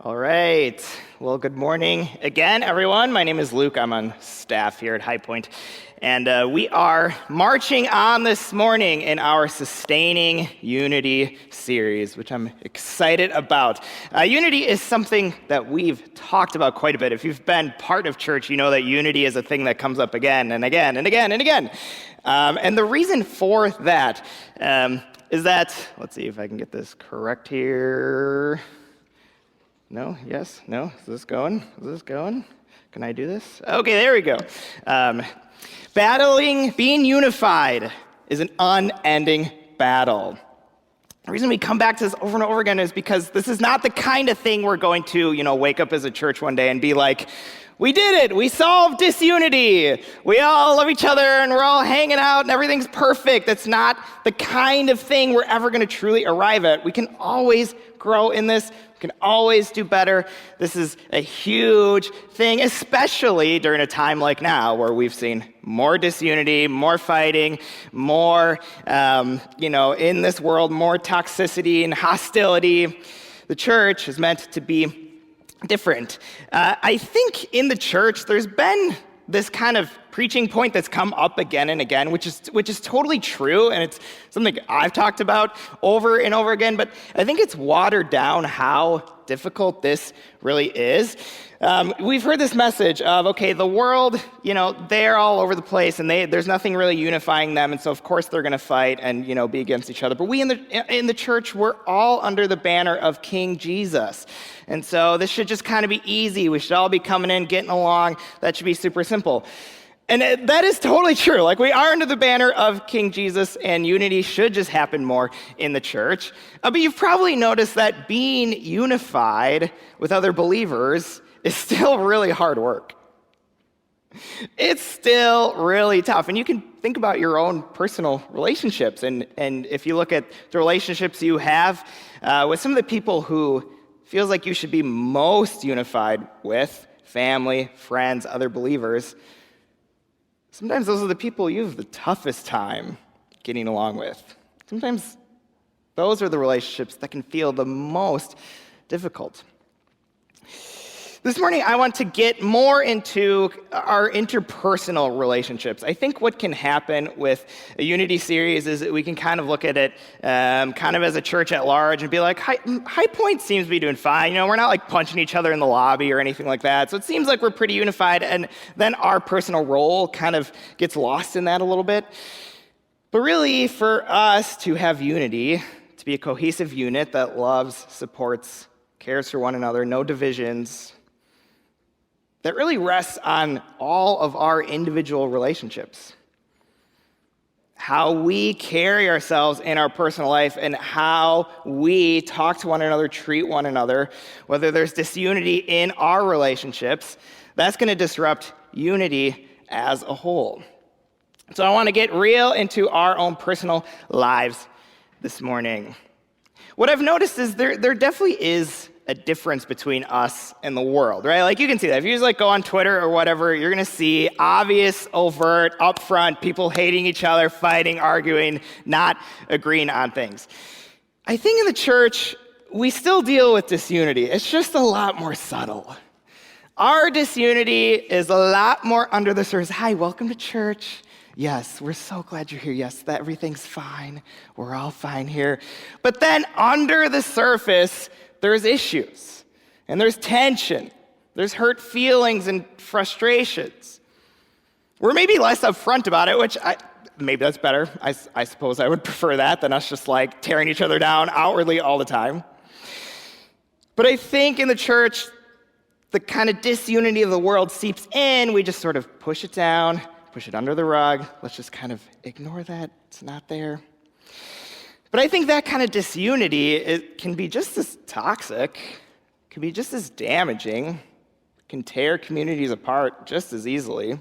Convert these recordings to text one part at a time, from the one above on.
All right. Well, good morning again, everyone. My name is Luke. I'm on staff here at High Point. And we are marching on this morning in our Sustaining Unity series, which I'm excited about. Unity is something that we've talked about quite a bit. If you've been part of church, you know that unity is a thing that comes up again and again and again and again. And the reason for that is that, let's see if I can get this correct here. No? Yes? No? Is this going? Can I do this? Okay, there we go. Being unified is an unending battle. The reason we come back to this over and over again is because this is not the kind of thing we're going to, wake up as a church one day and be like, we did it, we solved disunity, we all love each other and we're all hanging out and everything's perfect. That's not the kind of thing we're ever going to truly arrive at. We can always grow in this. We can always do better. This is a huge thing, especially during a time like now where we've seen more disunity, more fighting, more, in this world, more toxicity and hostility. The church is meant to be different. I think in the church, there's been this kind of preaching point that's come up again and again, which is totally true, and it's something I've talked about over and over again, but I think it's watered down how difficult this really is. We've heard this message of, okay, the world, they're all over the place, and there's nothing really unifying them, and so of course they're going to fight and, be against each other. But we in the church, we're all under the banner of King Jesus. And so this should just kind of be easy. We should all be coming in, getting along. That should be super simple. And that is totally true. Like, we are under the banner of King Jesus, and unity should just happen more in the church. But you've probably noticed that being unified with other believers is still really hard work. It's still really tough. And you can think about your own personal relationships. And if you look at the relationships you have with some of the people who feels like you should be most unified with, family, friends, other believers, sometimes those are the people you have the toughest time getting along with. Sometimes those are the relationships that can feel the most difficult. This morning, I want to get more into our interpersonal relationships. I think what can happen with a unity series is that we can kind of look at it kind of as a church at large and be like, High Point seems to be doing fine. We're not like punching each other in the lobby or anything like that. So it seems like we're pretty unified. And then our personal role kind of gets lost in that a little bit. But really, for us to have unity, to be a cohesive unit that loves, supports, cares for one another, no divisions, that really rests on all of our individual relationships. How we carry ourselves in our personal life and how we talk to one another, treat one another, whether there's disunity in our relationships, that's going to disrupt unity as a whole. So I want to get real into our own personal lives this morning. What I've noticed is there definitely is a difference between us and the world, right? Like, you can see that. If you just go on Twitter or whatever, you're going to see obvious, overt, upfront, people hating each other, fighting, arguing, not agreeing on things. I think in the church, we still deal with disunity. It's just a lot more subtle. Our disunity is a lot more under the surface. Hi, welcome to church. Yes, we're so glad you're here. Yes, that everything's fine. We're all fine here. But then under the surface, there's issues, and there's tension, there's hurt feelings and frustrations. We're maybe less upfront about it, which maybe that's better. I suppose I would prefer that than us just like tearing each other down outwardly all the time. But I think in the church, the kind of disunity of the world seeps in. We just sort of push it down, push it under the rug. Let's just kind of ignore that. It's not there. But I think that kind of disunity, it can be just as toxic, can be just as damaging, can tear communities apart just as easily.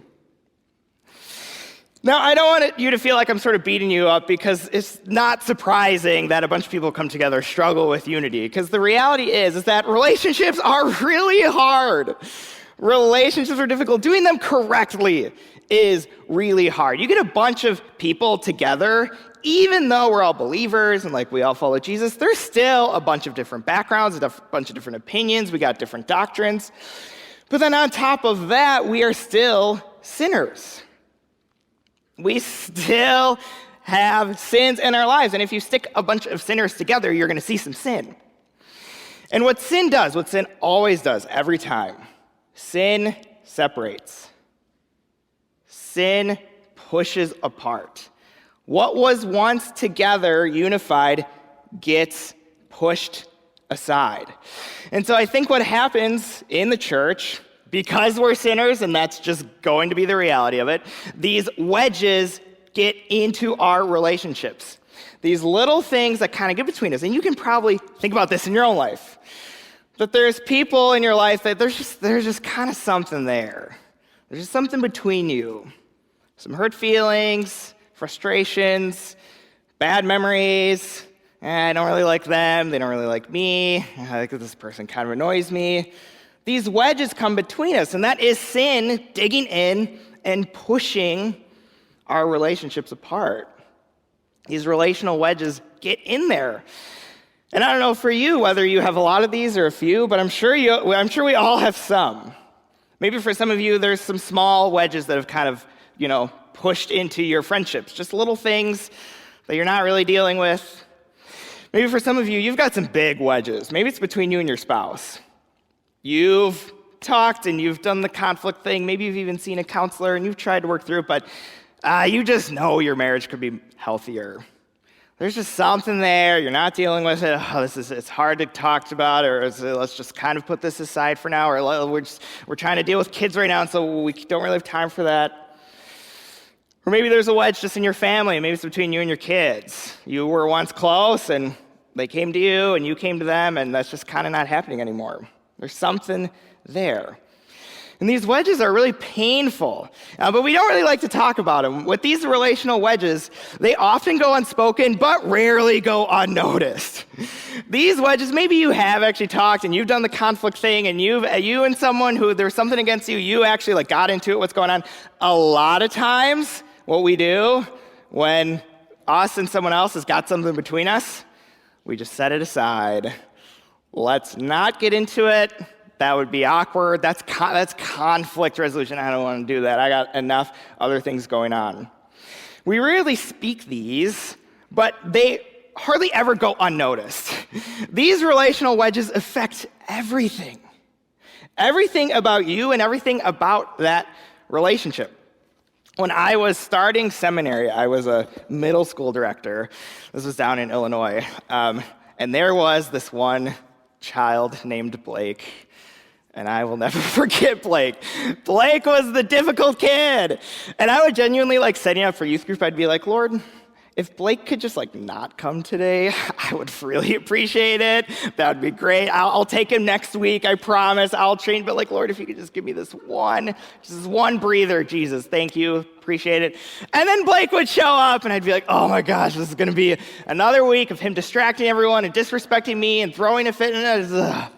Now, I don't want you to feel like I'm sort of beating you up, because it's not surprising that a bunch of people come together struggle with unity, because the reality is that relationships are really hard. Relationships are difficult. Doing them correctly is really hard. You get a bunch of people together even though we're all believers and like we all follow Jesus, there's still a bunch of different backgrounds, a bunch of different opinions. We got different doctrines. But then on top of that, we are still sinners. We still have sins in our lives. And if you stick a bunch of sinners together, you're going to see some sin. And what sin does, what sin always does every time, sin separates. Sin pushes apart. What was once together, unified, gets pushed aside. And so I think what happens in the church, because we're sinners, and that's just going to be the reality of it, these wedges get into our relationships. These little things that kind of get between us. And you can probably think about this in your own life. That there's people in your life that there's just kind of something there. There's just something between you. Some hurt feelings, frustrations, bad memories. I don't really like them. They don't really like me. I think this person kind of annoys me. These wedges come between us, and that is sin digging in and pushing our relationships apart. These relational wedges get in there. And I don't know for you whether you have a lot of these or a few, but I'm sure we all have some. Maybe for some of you, there's some small wedges that have kind of, pushed into your friendships, just little things that you're not really dealing with. Maybe for some of you, you've got some big wedges. Maybe it's between you and your spouse. You've talked and you've done the conflict thing. Maybe you've even seen a counselor and you've tried to work through it, but you just know your marriage could be healthier. There's just something there. You're not dealing with it. It's hard to talk about, or let's just kind of put this aside for now, or we're trying to deal with kids right now, and so we don't really have time for that. Or maybe there's a wedge just in your family. Maybe it's between you and your kids. You were once close, and they came to you, and you came to them, and that's just kind of not happening anymore. There's something there. And these wedges are really painful, but we don't really like to talk about them. With these relational wedges, they often go unspoken, but rarely go unnoticed. These wedges, maybe you have actually talked and you've done the conflict thing, and you and someone who there's something against you, you actually got into it, what's going on. A lot of times, what we do when us and someone else has got something between us, we just set it aside. Let's not get into it. That would be awkward. That's conflict resolution. I don't want to do that. I got enough other things going on. We rarely speak these, but they hardly ever go unnoticed. These relational wedges affect everything. Everything about you and everything about that relationship. When I was starting seminary, I was a middle school director. This was down in Illinois. And there was this one child named Blake. And I will never forget Blake. Blake was the difficult kid. And I would genuinely, setting up for youth group, I'd be like, Lord, if Blake could just, not come today, I would really appreciate it. That would be great. I'll take him next week, I promise. I'll train. But, Lord, if you could just give me this one breather, Jesus, thank you, appreciate it. And then Blake would show up, and I'd be like, oh, my gosh, this is going to be another week of him distracting everyone and disrespecting me and throwing a fit. All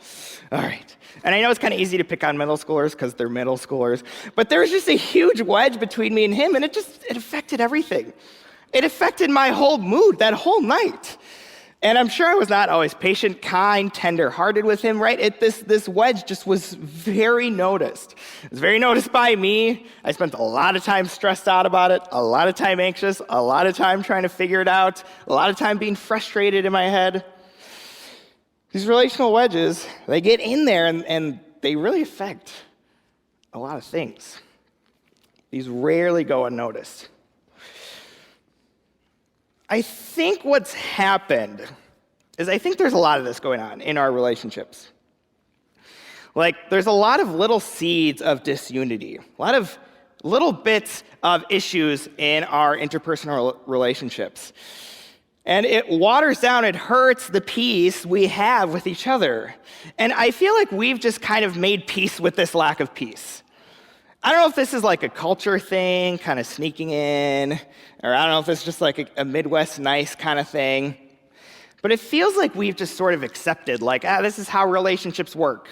right. And I know it's kind of easy to pick on middle schoolers because they're middle schoolers, but there was just a huge wedge between me and him, and it affected everything. It affected my whole mood that whole night. And I'm sure I was not always patient, kind, tender-hearted with him, right? This wedge just was very noticed. It was very noticed by me. I spent a lot of time stressed out about it, a lot of time anxious, a lot of time trying to figure it out, a lot of time being frustrated in my head. These relational wedges, they get in there and they really affect a lot of things. These rarely go unnoticed. I think what's happened is I think there's a lot of this going on in our relationships. There's a lot of little seeds of disunity, a lot of little bits of issues in our interpersonal relationships. And it waters down, it hurts the peace we have with each other. And I feel like we've just kind of made peace with this lack of peace. I don't know if this is a culture thing, kind of sneaking in, or I don't know if it's just a Midwest nice kind of thing. But it feels like we've just sort of accepted, this is how relationships work.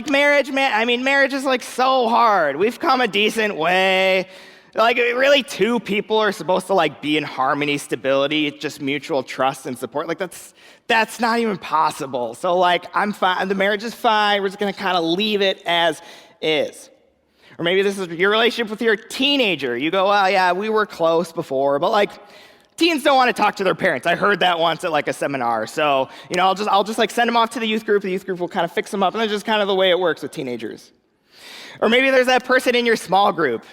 Marriage, man, marriage is so hard. We've come a decent way. Like, really, two people are supposed to, like, be in harmony, stability, just mutual trust and support. Like, that's not even possible. So, like, I'm fine. The marriage is fine. We're just going to kind of leave it as is. Or maybe this is your relationship with your teenager. You go, well, yeah, we were close before, but, like, teens don't want to talk to their parents. I heard that once at, like, a seminar. So, I'll just like, send them off to the youth group. The youth group will kind of fix them up. And that's just kind of the way it works with teenagers. Or maybe there's that person in your small group.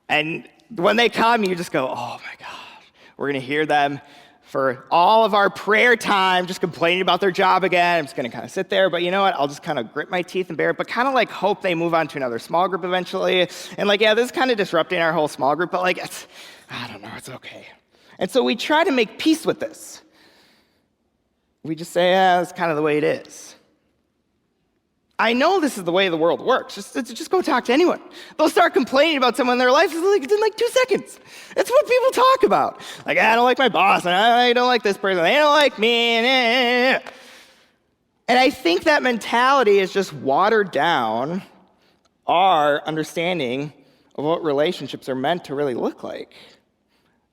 And when they come, you just go, oh my gosh, we're going to hear them for all of our prayer time, just complaining about their job again. I'm just going to kind of sit there, but you know what? I'll just kind of grit my teeth and bear it, but kind of like hope they move on to another small group eventually. And like, yeah, this is kind of disrupting our whole small group, but like, I don't know, it's okay. And so we try to make peace with this. We just say, yeah, that's kind of the way it is. I know this is the way the world works. Just go talk to anyone. They'll start complaining about someone in their life in like 2 seconds. It's what people talk about. Like, I don't like my boss, and I don't like this person, they don't like me. And I think that mentality is just watered down our understanding of what relationships are meant to really look like,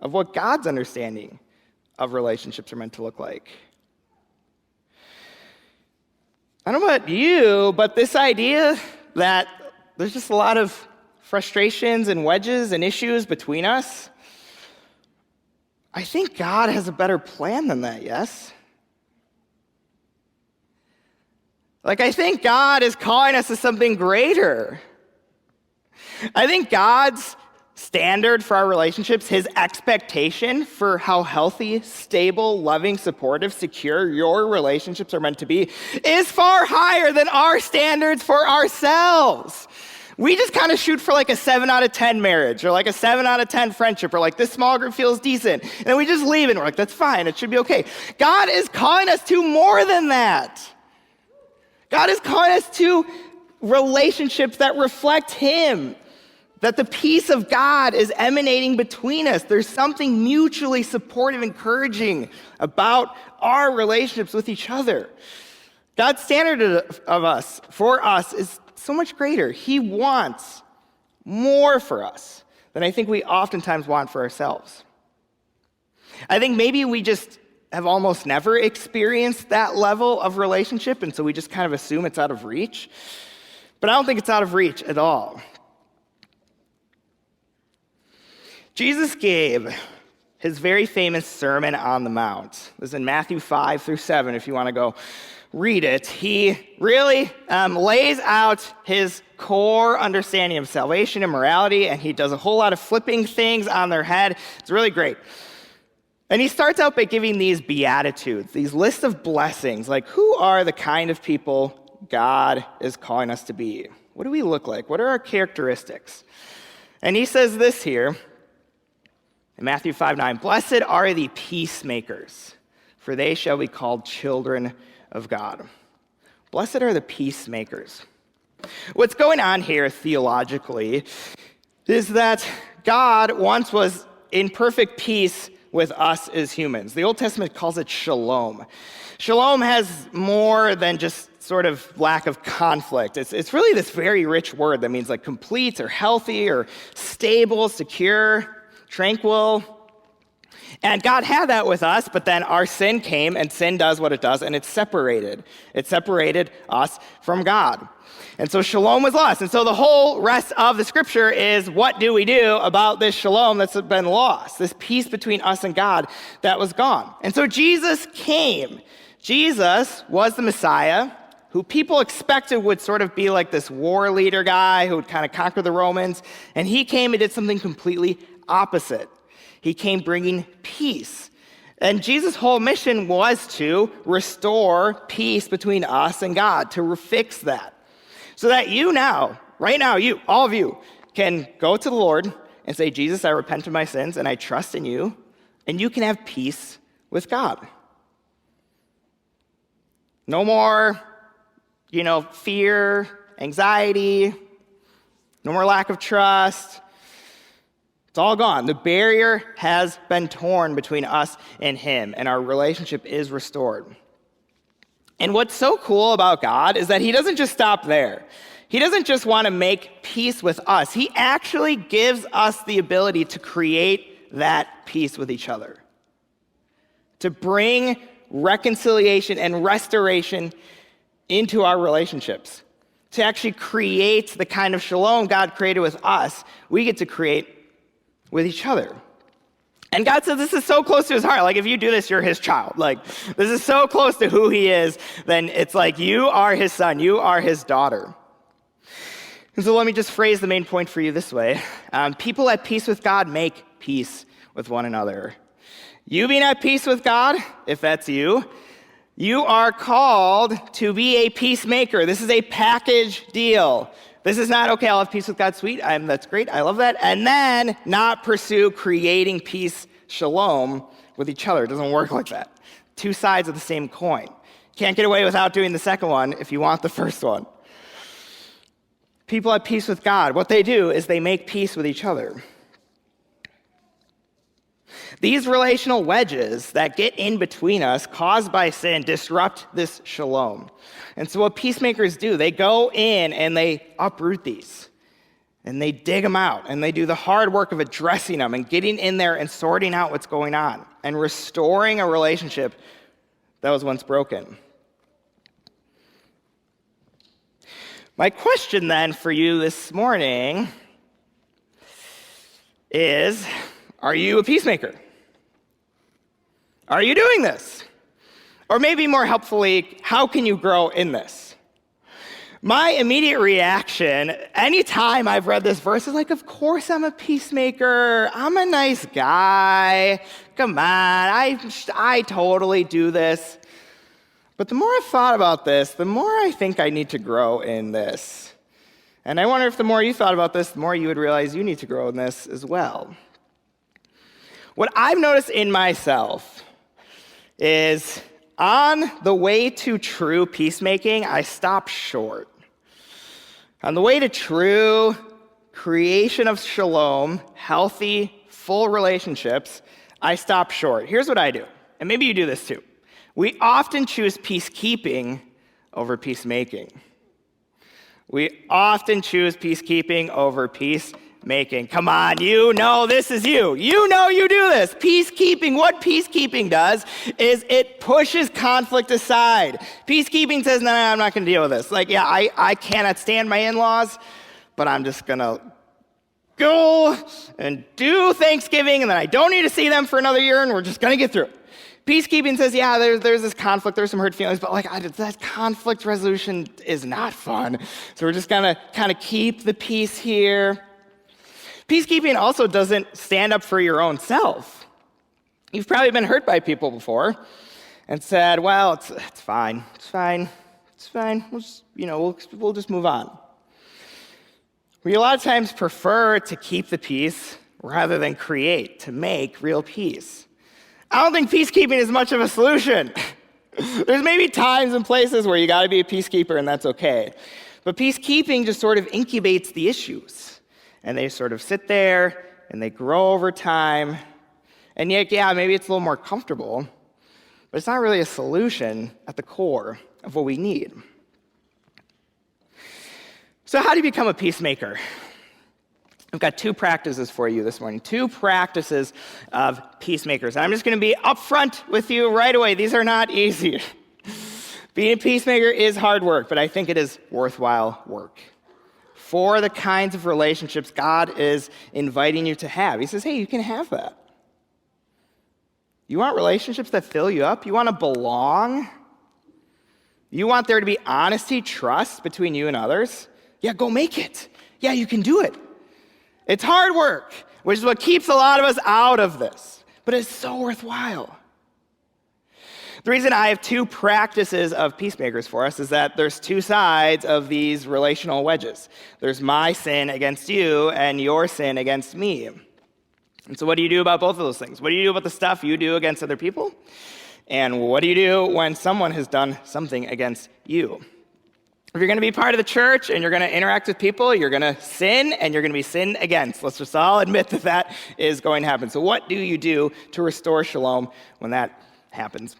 of what God's understanding of relationships are meant to look like. I don't know about you, but this idea that there's just a lot of frustrations and wedges and issues between us, I think God has a better plan than that, yes? Like, I think God is calling us to something greater. I think God's standard for our relationships, his expectation for how healthy, stable, loving, supportive, secure your relationships are meant to be is far higher than our standards for ourselves. We just kind of shoot for like a 7 out of 10 marriage or like a 7 out of 10 friendship or like this small group feels decent. And then we just leave it and we're like, that's fine. It should be okay. God is calling us to more than that. God is calling us to relationships that reflect him. That the peace of God is emanating between us. There's something mutually supportive, encouraging about our relationships with each other. God's standard of us, for us, is so much greater. He wants more for us than I think we oftentimes want for ourselves. I think maybe we just have almost never experienced that level of relationship, and so we just kind of assume it's out of reach. But I don't think it's out of reach at all. Jesus gave his very famous Sermon on the Mount. This is in Matthew 5 through 7, if you want to go read it. He really lays out his core understanding of salvation and morality, and he does a whole lot of flipping things on their head. It's really great. And he starts out by giving these beatitudes, these lists of blessings, like who are the kind of people God is calling us to be? What do we look like? What are our characteristics? And he says this here, in Matthew 5:9, blessed are the peacemakers, for they shall be called children of God. Blessed are the peacemakers. What's going on here theologically is that God once was in perfect peace with us as humans. The Old Testament calls it shalom. Shalom has more than just sort of lack of conflict. It's really this very rich word that means like complete or healthy or stable, secure, tranquil. And God had that with us, but then our sin came, and sin does what it does, and it separated. It separated us from God. And so shalom was lost. And so the whole rest of the scripture is, what do we do about this shalom that's been lost, this peace between us and God that was gone? And so Jesus came. Jesus was the Messiah, who people expected would sort of be like this war leader guy who would kind of conquer the Romans. And he came and did something completely opposite. He came bringing peace. And Jesus' whole mission was to restore peace between us and God, to fix that. So that you now, right now, all of you, can go to the Lord and say, Jesus, I repent of my sins and I trust in you, and you can have peace with God. No more, fear, anxiety, no more lack of trust. It's all gone. The barrier has been torn between us and him, and our relationship is restored. And what's so cool about God is that he doesn't just stop there. He doesn't just want to make peace with us. He actually gives us the ability to create that peace with each other, to bring reconciliation and restoration into our relationships, to actually create the kind of shalom God created with us, we get to create with each other. And God says this is so close to his heart. Like, if you do this, you're his child. Like, this is so close to who he is, then it's like you are his son, you are his daughter. And so let me just phrase the main point for you this way. People at peace with God make peace with one another. You being at peace with God, if that's you, you are called to be a peacemaker. This is a package deal. This is not, okay, I'll have peace with God, sweet, that's great, I love that, and then not pursue creating peace, shalom, with each other. It doesn't work like that. Two sides of the same coin. Can't get away without doing the second one if you want the first one. People at peace with God, what they do is they make peace with each other. These relational wedges that get in between us, caused by sin, disrupt this shalom. And so what peacemakers do, they go in and they uproot these. And they dig them out. And they do the hard work of addressing them and getting in there and sorting out what's going on and restoring a relationship that was once broken. My question then for you this morning is, are you a peacemaker? Are you doing this? Or maybe more helpfully, how can you grow in this? My immediate reaction, anytime I've read this verse, is like, of course I'm a peacemaker. I'm a nice guy. Come on, I totally do this. But the more I've thought about this, the more I think I need to grow in this. And I wonder if the more you thought about this, the more you would realize you need to grow in this as well. What I've noticed in myself is on the way to true peacemaking, I stop short. On the way to true creation of shalom, healthy, full relationships, I stop short. Here's what I do, and maybe you do this too. We often choose peacekeeping over peacemaking. We often choose peacekeeping over peacemaking. Come on, you know this is you. You know you do this. Peacekeeping, what peacekeeping does is it pushes conflict aside. Peacekeeping says, no, I'm not going to deal with this. Like, yeah, I cannot stand my in-laws, but I'm just going to go and do Thanksgiving, and then I don't need to see them for another year, and we're just going to get through it. Peacekeeping says, yeah, there's this conflict, there's some hurt feelings, but that conflict resolution is not fun. So we're just going to kind of keep the peace here. Peacekeeping also doesn't stand up for your own self. You've probably been hurt by people before and said, well, it's fine. We'll just move on. We a lot of times prefer to keep the peace rather than create, to make real peace. I don't think peacekeeping is much of a solution. There's maybe times and places where you got to be a peacekeeper, and that's okay. But peacekeeping just sort of incubates the issues. And they sort of sit there, and they grow over time. And yet, yeah, maybe it's a little more comfortable, but it's not really a solution at the core of what we need. So how do you become a peacemaker? I've got two practices for you this morning, two practices of peacemakers. And I'm just going to be upfront with you right away. These are not easy. Being a peacemaker is hard work, but I think it is worthwhile work for the kinds of relationships God is inviting you to have. He says, hey, you can have that. You want relationships that fill you up? You want to belong? You want there to be honesty, trust between you and others? Yeah, go make it. Yeah, you can do it. It's hard work, which is what keeps a lot of us out of this, but it's so worthwhile. The reason I have two practices of peacemakers for us is that there's two sides of these relational wedges. There's my sin against you and your sin against me. And so what do you do about both of those things? What do you do about the stuff you do against other people? And what do you do when someone has done something against you? If you're going to be part of the church and you're going to interact with people, you're going to sin and you're going to be sinned against. Let's just all admit that that is going to happen. So what do you do to restore shalom when that happens?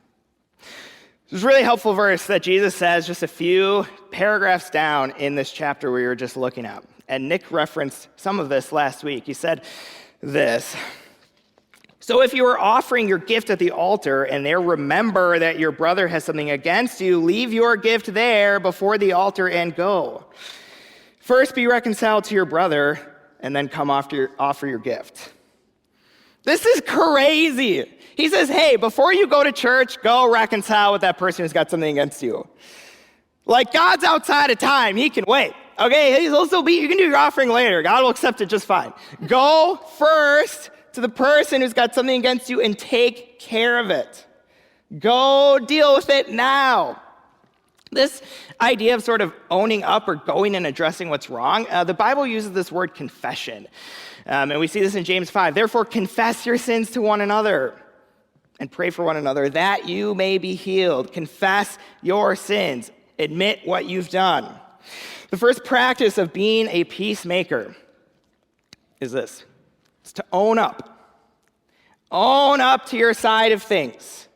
This is a really helpful verse that Jesus says just a few paragraphs down in this chapter we were just looking at. And Nick referenced some of this last week. He said this: "So if you are offering your gift at the altar and there remember that your brother has something against you, leave your gift there before the altar and go. First be reconciled to your brother and then come offer your gift." This is crazy. He says, hey, before you go to church, go reconcile with that person who's got something against you. Like, God's outside of time. He can wait. Okay, you can do your offering later. God will accept it just fine. Go first to the person who's got something against you and take care of it. Go deal with it now. This idea of sort of owning up or going and addressing what's wrong, the Bible uses this word confession. And we see this in James 5. Therefore, confess your sins to one another and pray for one another that you may be healed. Confess your sins. Admit what you've done. The first practice of being a peacemaker is this. It's to own up. Own up to your side of things.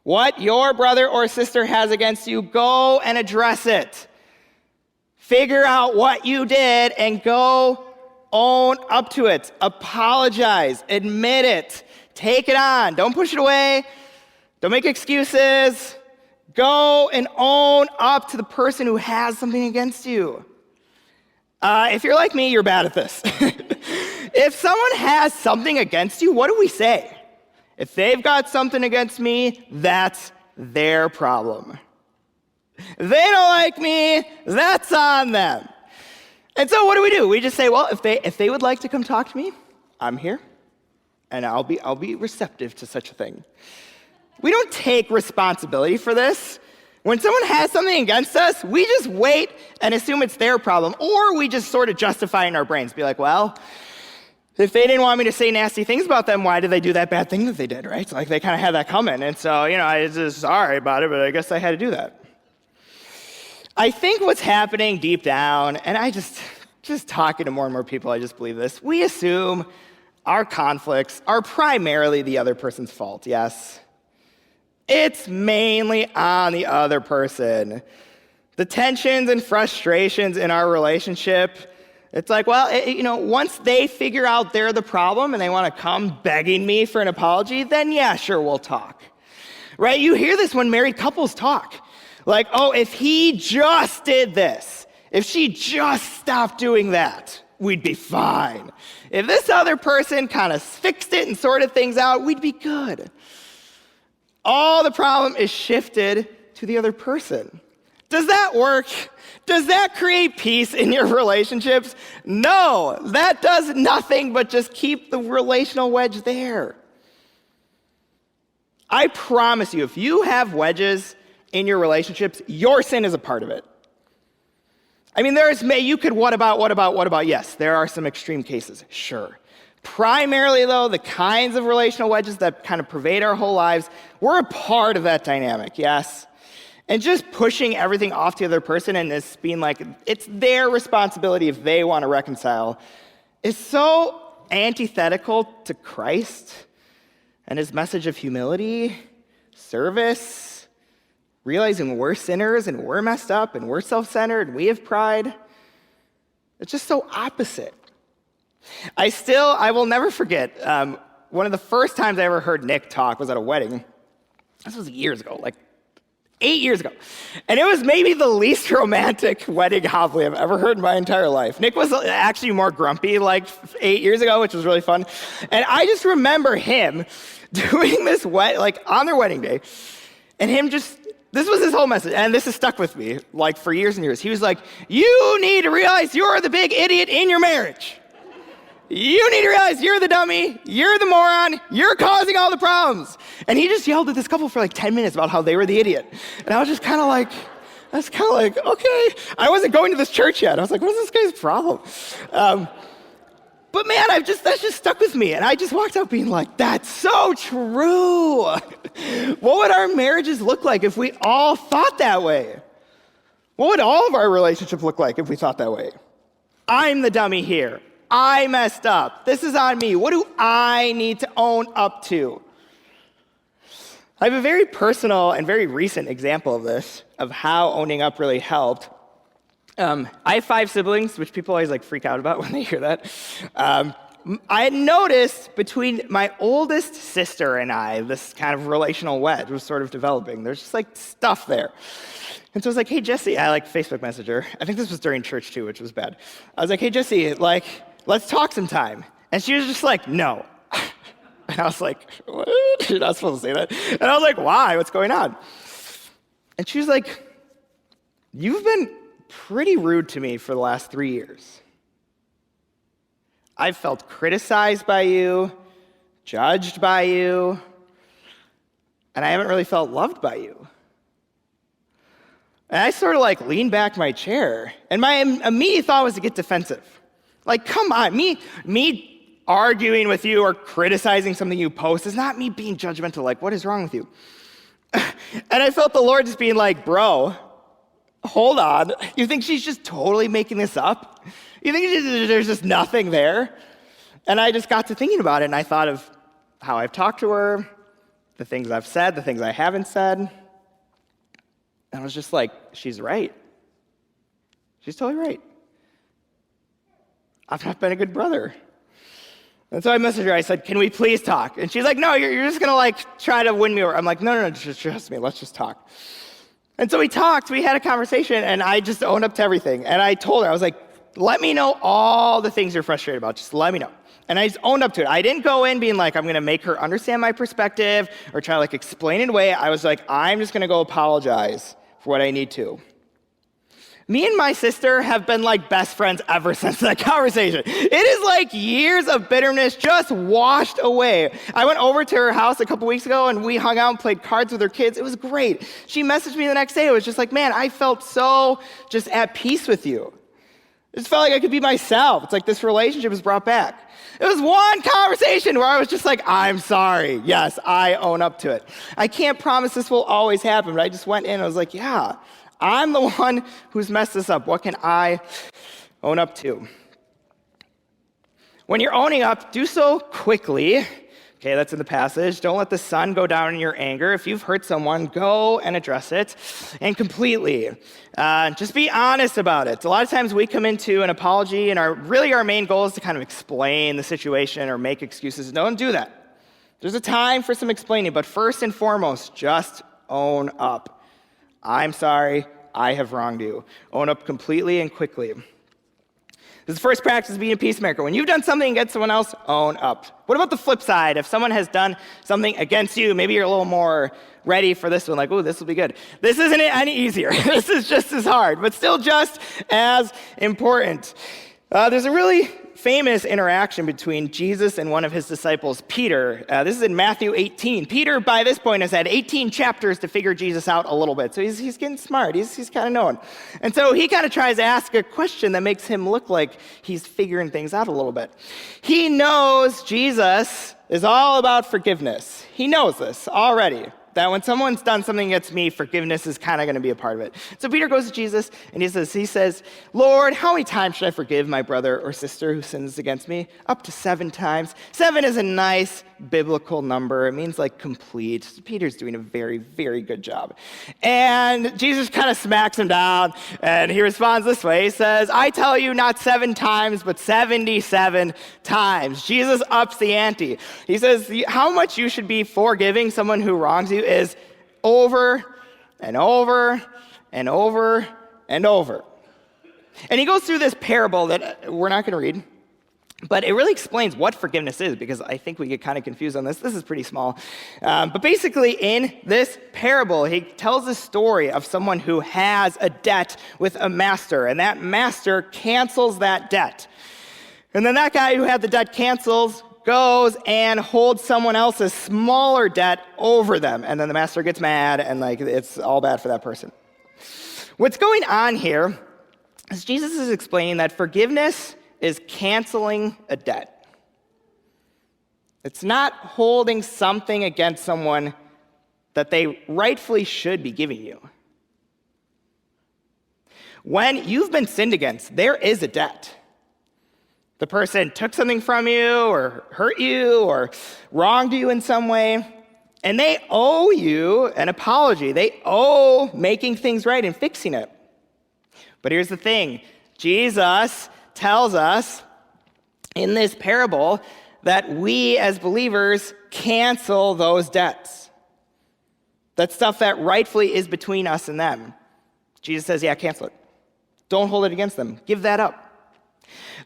What your brother or sister has against you, go and address it. Figure out what you did and go own up to it. Apologize. Admit it. Take it on. Don't push it away. Don't make excuses. Go and own up to the person who has something against you. If you're like me, you're bad at this. If someone has something against you, what do we say? If they've got something against me, that's their problem. They don't like me, that's on them. And so what do? We just say, well, if they would like to come talk to me, I'm here, and I'll be receptive to such a thing. We don't take responsibility for this. When someone has something against us, we just wait and assume it's their problem, or we just sort of justify in our brains, be like, well, if they didn't want me to say nasty things about them, why did they do that bad thing that they did, right? So like they kind of had that coming. And so, I was just sorry about it, but I guess I had to do that. I think what's happening deep down, and I just talking to more and more people, I just believe this. We assume our conflicts are primarily the other person's fault, yes? It's mainly on the other person. The tensions and frustrations in our relationship, it's like, well, once they figure out they're the problem and they want to come begging me for an apology, then yeah, sure, we'll talk. Right? You hear this when married couples talk. Like, oh, if he just did this, if she just stopped doing that, we'd be fine. If this other person kind of fixed it and sorted things out, we'd be good. All the problem is shifted to the other person. Does that work? Does that create peace in your relationships? No, that does nothing but just keep the relational wedge there. I promise you, if you have wedges in your relationships, your sin is a part of it. I mean, you could what about? Yes, there are some extreme cases, sure. Primarily, though, the kinds of relational wedges that kind of pervade our whole lives, we're a part of that dynamic, yes? And just pushing everything off to the other person and this being like, it's their responsibility if they want to reconcile, is so antithetical to Christ and his message of humility, service, realizing we're sinners and we're messed up and we're self-centered and we have pride. It's just so opposite. I will never forget, one of the first times I ever heard Nick talk was at a wedding. This was years ago, like 8 years ago. And it was maybe the least romantic wedding homily I've ever heard in my entire life. Nick was actually more grumpy like 8 years ago, which was really fun. And I just remember him doing this on their wedding day, and him this was his whole message, and this has stuck with me like for years and years. He was like, you need to realize you're the big idiot in your marriage. You need to realize you're the dummy, you're the moron, you're causing all the problems. And he just yelled at this couple for like 10 minutes about how they were the idiot. And I was just kind of like, okay. I wasn't going to this church yet. I was like, what's this guy's problem? But man, that just stuck with me. And I just walked out being like, that's so true. What would our marriages look like if we all thought that way? What would all of our relationships look like if we thought that way? I'm the dummy here. I messed up. This is on me. What do I need to own up to? I have a very personal and very recent example of this, of how owning up really helped. I have 5 siblings, which people always freak out about when they hear that. I had noticed between my oldest sister and I, this kind of relational wedge was sort of developing. There's just stuff there. And so I was like, hey, Jesse, I Facebook messaged her. I think this was during church too, which was bad. I was like, hey, Jesse, let's talk sometime. And she was just like, no. And I was like, what? You're not supposed to say that. And I was like, why? What's going on? And she was like, you've been pretty rude to me for the last 3 years. I've felt criticized by you, judged by you, and I haven't really felt loved by you. And I sort of leaned back my chair, and my immediate thought was to get defensive. Come on, me arguing with you or criticizing something you post is not me being judgmental, what is wrong with you? And I felt the Lord just being bro, hold on. You think she's just totally making this up? You think there's just nothing there? And I just got to thinking about it, and I thought of how I've talked to her, the things I've said, the things I haven't said. And I was just like, she's right. She's totally right. I've not been a good brother. And so I messaged her. I said, can we please talk? And she's like, no, you're just going to try to win me over. I'm like, no, just trust me. Let's just talk. And so we talked. We had a conversation, and I just owned up to everything. And I told her, I was like, let me know all the things you're frustrated about. Just let me know. And I just owned up to it. I didn't go in being I'm going to make her understand my perspective or try to explain it away. I was like, I'm just going to go apologize for what I need to. Me and my sister have been best friends ever since that conversation. It is years of bitterness just washed away. I went over to her house a couple weeks ago, and we hung out and played cards with her kids. It was great. She messaged me the next day. It was just man, I felt so just at peace with you. It just felt like I could be myself. It's this relationship was brought back. It was one conversation where I was just I'm sorry. Yes, I own up to it. I can't promise this will always happen, but I just went in and I was like, yeah, I'm the one who's messed this up. What can I own up to? When you're owning up, do so quickly. Okay, that's in the passage. Don't let the sun go down in your anger. If you've hurt someone, go and address it, and completely. Just be honest about it. A lot of times we come into an apology, and our main goal is to kind of explain the situation or make excuses. Don't do that. There's a time for some explaining, but first and foremost, just own up. I'm sorry, I have wronged you. Own up completely and quickly. This is the first practice of being a peacemaker. When you've done something against someone else, own up. What about the flip side? If someone has done something against you, maybe you're a little more ready for this one, oh, this will be good. This isn't any easier. This is just as hard, but still just as important. There's a really famous interaction between Jesus and one of his disciples, Peter. This is in Matthew 18. Peter, by this point, has had 18 chapters to figure Jesus out a little bit. So he's getting smart. He's kind of knowing. And so he kind of tries to ask a question that makes him look like he's figuring things out a little bit. He knows Jesus is all about forgiveness. He knows this already. That when someone's done something against me, forgiveness is kind of going to be a part of it. So Peter goes to Jesus, and he says, Lord, how many times should I forgive my brother or sister who sins against me? Up to 7 times. 7 is a nice biblical number. It means complete. So Peter's doing a very, very good job. And Jesus kind of smacks him down, and he responds this way. He says, I tell you, not 7 times, but 77 times. Jesus ups the ante. He says, how much you should be forgiving someone who wrongs you is over and over and over and over. And he goes through this parable that we're not going to read, but it really explains what forgiveness is, because I think we get kind of confused on this. This is pretty small. But basically, in this parable, he tells a story of someone who has a debt with a master, and that master cancels that debt. And then that guy who had the debt goes and holds someone else's smaller debt over them. And then the master gets mad, and it's all bad for that person. What's going on here is Jesus is explaining that forgiveness is canceling a debt. It's not holding something against someone that they rightfully should be giving you. When you've been sinned against, there is a debt. The person took something from you or hurt you or wronged you in some way. And they owe you an apology. They owe making things right and fixing it. But here's the thing. Jesus tells us in this parable that we as believers cancel those debts. That stuff that rightfully is between us and them. Jesus says, yeah, cancel it. Don't hold it against them. Give that up.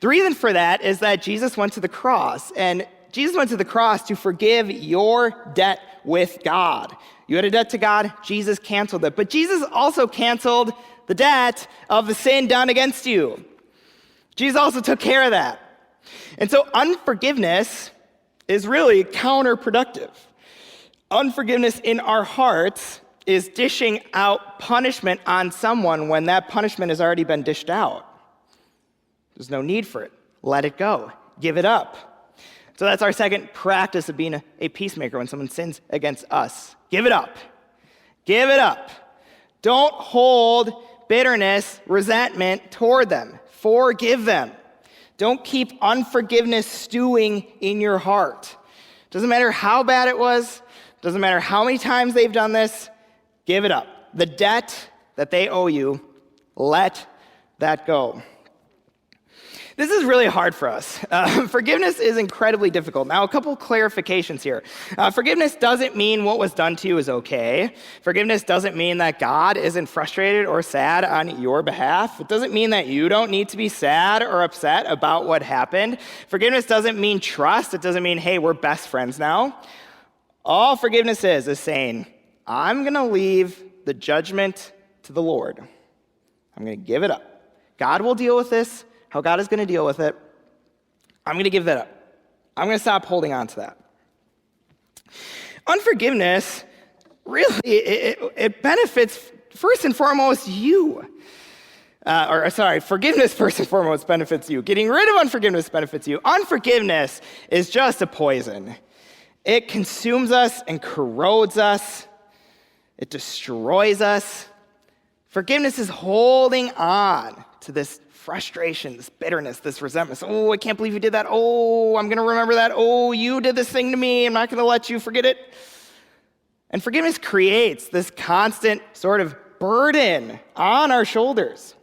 The reason for that is that Jesus went to the cross, and Jesus went to the cross to forgive your debt with God. You had a debt to God, Jesus canceled it. But Jesus also canceled the debt of the sin done against you. Jesus also took care of that. And so unforgiveness is really counterproductive. Unforgiveness in our hearts is dishing out punishment on someone when that punishment has already been dished out. There's no need for it. Let it go. Give it up. So that's our second practice of being a peacemaker when someone sins against us. Give it up. Give it up. Don't hold bitterness, resentment toward them. Forgive them. Don't keep unforgiveness stewing in your heart. Doesn't matter how bad it was. Doesn't matter how many times they've done this. Give it up. The debt that they owe you, let that go. This is really hard for us. Forgiveness is incredibly difficult. Now, a couple clarifications here. Forgiveness doesn't mean what was done to you is okay. Forgiveness doesn't mean that God isn't frustrated or sad on your behalf. It doesn't mean that you don't need to be sad or upset about what happened. Forgiveness doesn't mean trust. It doesn't mean, hey, we're best friends now. All forgiveness is saying, I'm going to leave the judgment to the Lord. I'm going to give it up. God will deal with this. How God is going to deal with it, I'm going to give that up. I'm going to stop holding on to that. Unforgiveness, really, it benefits first and foremost you. Forgiveness first and foremost benefits you. Getting rid of unforgiveness benefits you. Unforgiveness is just a poison. It consumes us and corrodes us. It destroys us. Forgiveness is holding on to this frustration, this bitterness, this resentment. Oh, I can't believe you did that. Oh, I'm going to remember that. Oh, you did this thing to me. I'm not going to let you forget it. And forgiveness creates this constant sort of burden on our shoulders.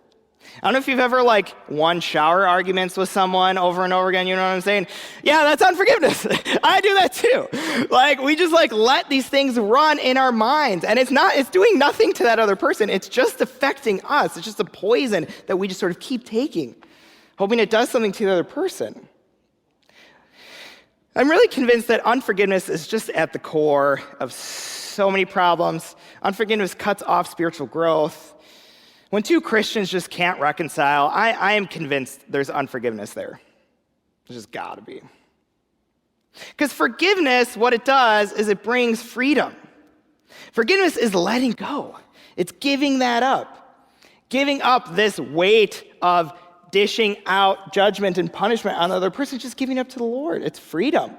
I don't know if you've ever won shower arguments with someone over and over again. You know what I'm saying? Yeah, that's unforgiveness. I do that too. We just let these things run in our minds, and it's doing nothing to that other person. It's just affecting us. It's just a poison that we just sort of keep taking, hoping it does something to the other person. I'm really convinced that unforgiveness is just at the core of so many problems. Unforgiveness cuts off spiritual growth. When two Christians just can't reconcile, I am convinced there's unforgiveness there. There's just got to be. Because forgiveness, what it does is it brings freedom. Forgiveness is letting go. It's giving that up. Giving up this weight of dishing out judgment and punishment on the other person, just giving up to the Lord. It's freedom.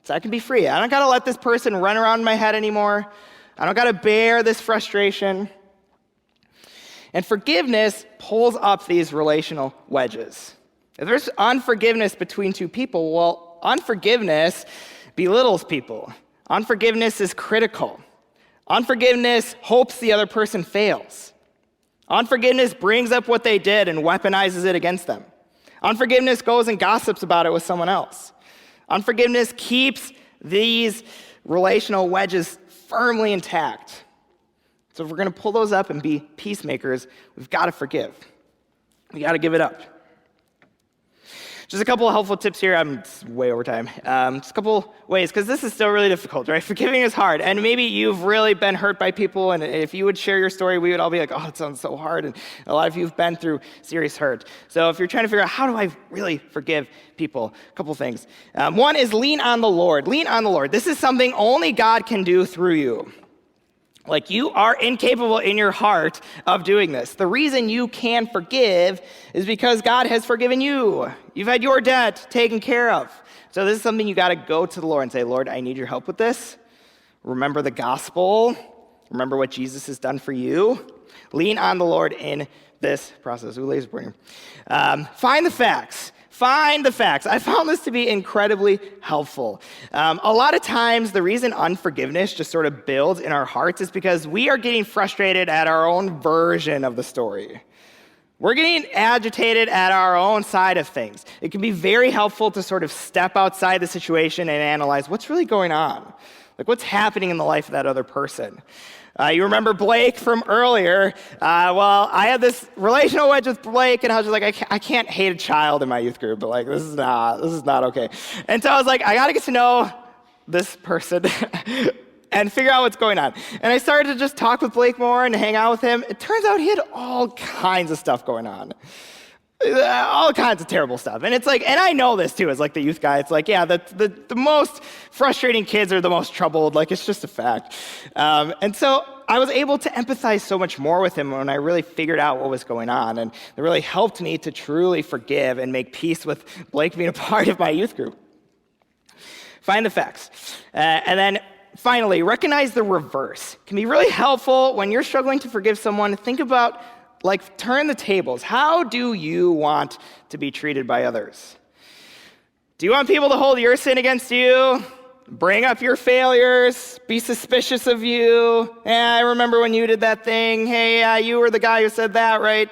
So I can be free. I don't got to let this person run around in my head anymore. I don't got to bear this frustration. And forgiveness pulls up these relational wedges. If there's unforgiveness between two people, well, unforgiveness belittles people. Unforgiveness is critical. Unforgiveness hopes the other person fails. Unforgiveness brings up what they did and weaponizes it against them. Unforgiveness goes and gossips about it with someone else. Unforgiveness keeps these relational wedges firmly intact. So if we're going to pull those up and be peacemakers, we've got to forgive. We got to give it up. Just a couple of helpful tips here. I'm way over time. Just a couple ways, because this is still really difficult, right? Forgiving is hard. And maybe you've really been hurt by people, and if you would share your story, we would all be like, oh, it sounds so hard. And a lot of you have been through serious hurt. So if you're trying to figure out, how do I really forgive people? A couple things. One is lean on the Lord. Lean on the Lord. This is something only God can do through you. You are incapable in your heart of doing this. The reason you can forgive is because God has forgiven you. You've had your debt taken care of. So this is something you got to go to the Lord and say, Lord, I need your help with this. Remember the gospel. Remember what Jesus has done for you. Lean on the Lord in this process. Find the facts. Find the facts. I found this to be incredibly helpful. A lot of times, the reason unforgiveness just sort of builds in our hearts is because we are getting frustrated at our own version of the story. We're getting agitated at our own side of things. It can be very helpful to sort of step outside the situation and analyze what's really going on. Like, what's happening in the life of that other person? You remember Blake from earlier. Well, I had this relational wedge with Blake, and I was just like, I can't hate a child in my youth group, but like, this is not okay. And so I was like, I gotta get to know this person and figure out what's going on. And I started to just talk with Blake more and hang out with him. It turns out he had all kinds of stuff going on. All kinds of terrible stuff. And it's like, and I know this too, as like the youth guy, it's like, yeah, the most frustrating kids are the most troubled. Like, it's just a fact. And so I was able to empathize so much more with him when I really figured out what was going on. And it really helped me to truly forgive and make peace with Blake being a part of my youth group. Find the facts. And then finally, recognize the reverse. It can be really helpful when you're struggling to forgive someone. Think about, like, turn the tables. How do you want to be treated by others? Do you want people to hold your sin against you? Bring up your failures? Be suspicious of you? Yeah, I remember when you did that thing. Hey, you were the guy who said that, right?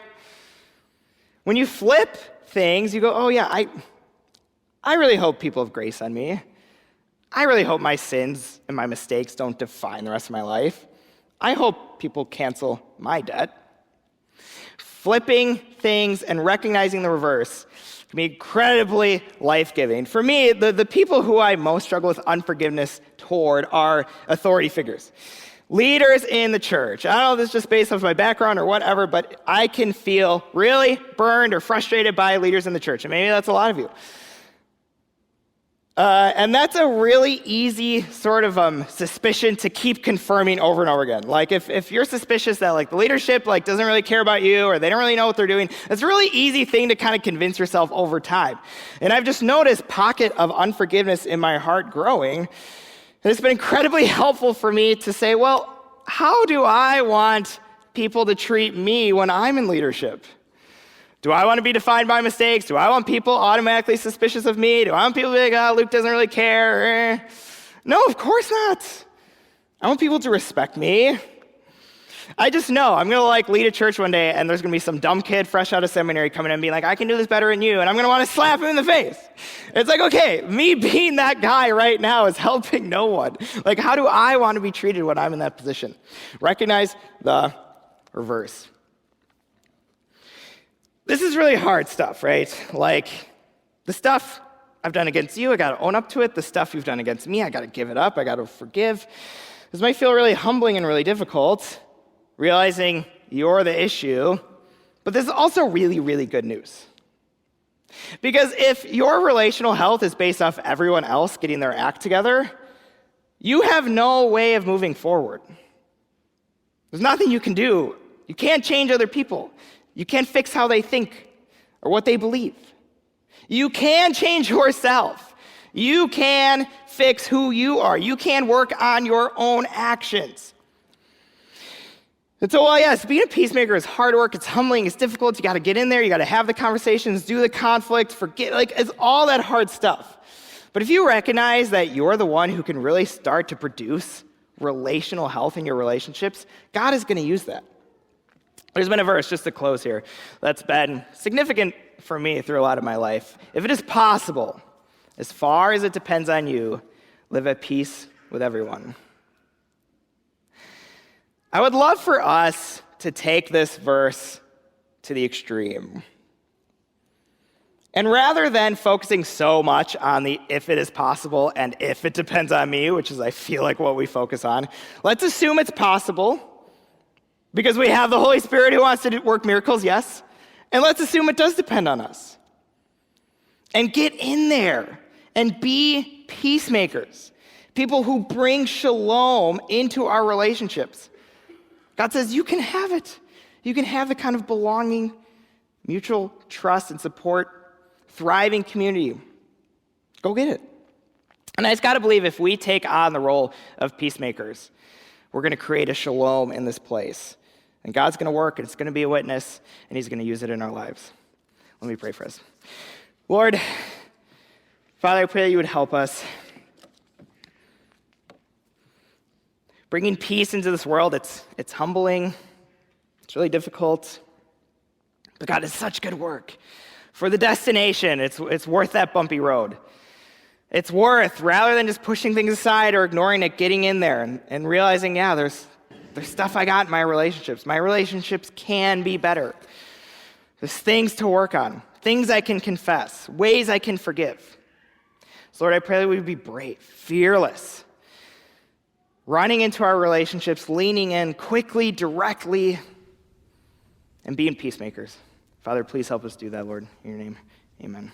When you flip things, you go, oh yeah, I really hope people have grace on me. I really hope my sins and my mistakes don't define the rest of my life. I hope people cancel my debt. Flipping things and recognizing the reverse can be incredibly life-giving. For me, the people who I most struggle with unforgiveness toward are authority figures. Leaders in the church. I don't know if this is just based off my background or whatever, but I can feel really burned or frustrated by leaders in the church. And maybe that's a lot of you. And that's a really easy sort of suspicion to keep confirming over and over again. Like, if you're suspicious that like the leadership like doesn't really care about you or they don't really know what they're doing, that's a really easy thing to kind of convince yourself over time. And I've just noticed pocket of unforgiveness in my heart growing. And it's been incredibly helpful for me to say, well, how do I want people to treat me when I'm in leadership? Do I want to be defined by mistakes? Do I want people automatically suspicious of me? Do I want people to be like, oh, Luke doesn't really care? No, of course not. I want people to respect me. I just know I'm going to like lead a church one day and there's going to be some dumb kid fresh out of seminary coming in and being like, I can do this better than you. And I'm going to want to slap him in the face. It's like, okay, me being that guy right now is helping no one. Like, how do I want to be treated when I'm in that position? Recognize the reverse. This is really hard stuff, right? Like, the stuff I've done against you, I got to own up to it. The stuff you've done against me, I got to give it up. I got to forgive. This might feel really humbling and really difficult, realizing you're the issue. But this is also really, really good news. Because if your relational health is based off everyone else getting their act together, you have no way of moving forward. There's nothing you can do. You can't change other people. You can't fix how they think or what they believe. You can change yourself. You can fix who you are. You can work on your own actions. And so, well, yes, being a peacemaker is hard work. It's humbling. It's difficult. You got to get in there. You got to have the conversations, do the conflict, forget. Like, it's all that hard stuff. But if you recognize that you're the one who can really start to produce relational health in your relationships, God is going to use that. There's been a verse, just to close here, that's been significant for me through a lot of my life. If it is possible, as far as it depends on you, live at peace with everyone. I would love for us to take this verse to the extreme. And rather than focusing so much on the if it is possible and if it depends on me, which is I feel like what we focus on, let's assume it's possible. Because we have the Holy Spirit who wants to work miracles, yes. And let's assume it does depend on us. And get in there and be peacemakers. People who bring shalom into our relationships. God says you can have it. You can have the kind of belonging, mutual trust and support, thriving community. Go get it. And I just got to believe if we take on the role of peacemakers, we're going to create a shalom in this place. And God's going to work, and it's going to be a witness, and he's going to use it in our lives. Let me pray for us. Lord, Father, I pray that you would help us. Bringing peace into this world, it's humbling. It's really difficult. But God, it's such good work. For the destination, it's worth that bumpy road. It's worth, rather than just pushing things aside or ignoring it, getting in there and realizing, yeah, there's stuff I got in my relationships. My relationships can be better. There's things to work on, things I can confess, ways I can forgive. So Lord, I pray that we would be brave, fearless, running into our relationships, leaning in quickly, directly, and being peacemakers. Father, please help us do that, Lord. In your name, amen.